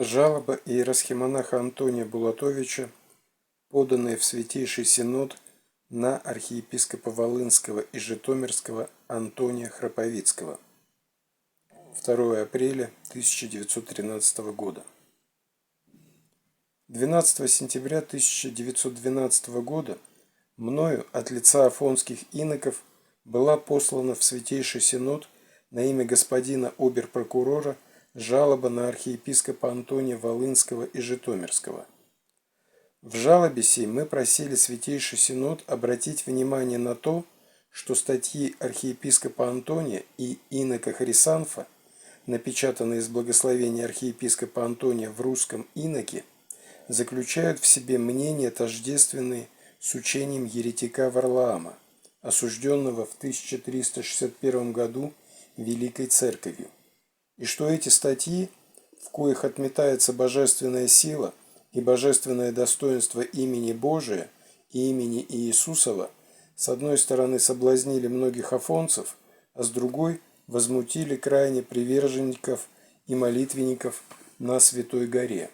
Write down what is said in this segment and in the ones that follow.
Жалоба иеросхимонаха Антония Булатовича, поданная в Святейший Синод на архиепископа Волынского и Житомирского Антония Храповицкого. 2 апреля 1913 года. 12 сентября 1912 года мною от лица афонских иноков была послана в Святейший Синод на имя господина обер-прокурора жалоба на архиепископа Антония Волынского и Житомирского. В жалобе сей мы просили Святейший Синод обратить внимание на то, что статьи архиепископа Антония и инока Хрисанфа, напечатанные из благословения архиепископа Антония в русском иноке, заключают в себе мнения, тождественные с учением еретика Варлаама, осужденного в 1361 году Великой Церковью, и что эти статьи, в коих отметается божественная сила и божественное достоинство имени Божия и имени Иисусова, с одной стороны соблазнили многих афонцев, а с другой возмутили крайне приверженников и молитвенников на Святой Горе.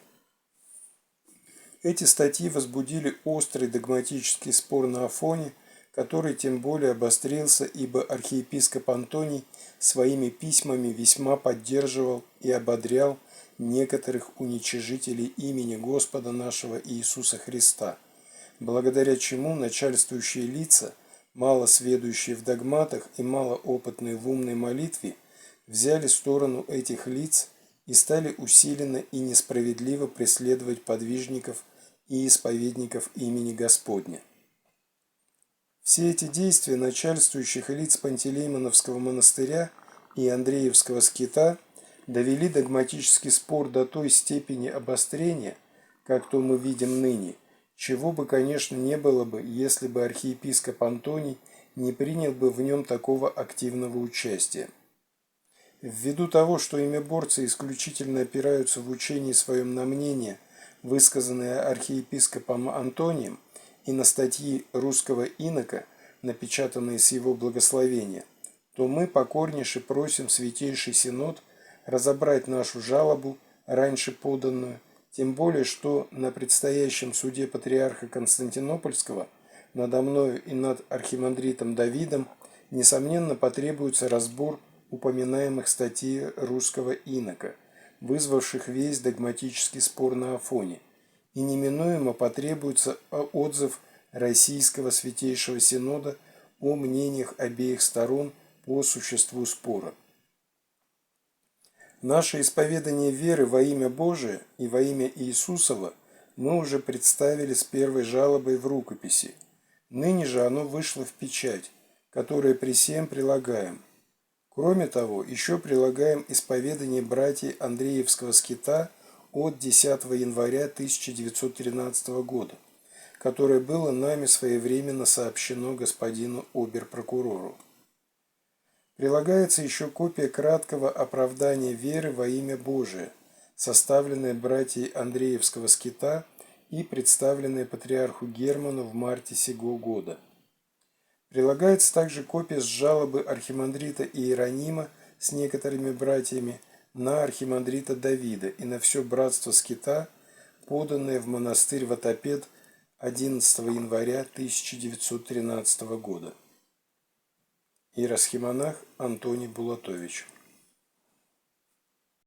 Эти статьи возбудили острый догматический спор на Афоне, который тем более обострился, ибо архиепископ Антоний своими письмами весьма поддерживал и ободрял некоторых уничижителей имени Господа нашего Иисуса Христа, благодаря чему начальствующие лица, мало сведущие в догматах и мало опытные в умной молитве, взяли сторону этих лиц и стали усиленно и несправедливо преследовать подвижников и исповедников имени Господня. Все эти действия начальствующих лиц Пантелеймоновского монастыря и Андреевского скита довели догматический спор до той степени обострения, как то мы видим ныне, чего бы, конечно, не было бы, если бы архиепископ Антоний не принял бы в нем такого активного участия. Ввиду того, что имяборцы исключительно опираются в учении своем на мнение, высказанное архиепископом Антонием, и на статьи русского инока, напечатанные с его благословения, то мы покорнейше просим Святейший Синод разобрать нашу жалобу, раньше поданную, тем более, что на предстоящем суде патриарха Константинопольского надо мною и над архимандритом Давидом несомненно потребуется разбор упоминаемых статей русского инока, вызвавших весь догматический спор на Афоне, и неминуемо потребуется отзыв Российского Святейшего Синода о мнениях обеих сторон по существу спора. Наше исповедание веры во имя Божие и во имя Иисусова мы уже представили с первой жалобой в рукописи. Ныне же оно вышло в печать, которое при сем прилагаем. Кроме того, еще прилагаем исповедание братьев Андреевского скита от 10 января 1913 года, которое было нами своевременно сообщено господину обер-прокурору. Прилагается еще копия краткого оправдания веры во имя Божие, составленная братьей Андреевского скита и представленная патриарху Герману в марте сего года. Прилагается также копия с жалобы архимандрита Иеронима с некоторыми братьями на архимандрита Давида и на все братство скита, поданное в монастырь Ватопед 11 января 1913 года. Иеросхимонах Антоний Булатович.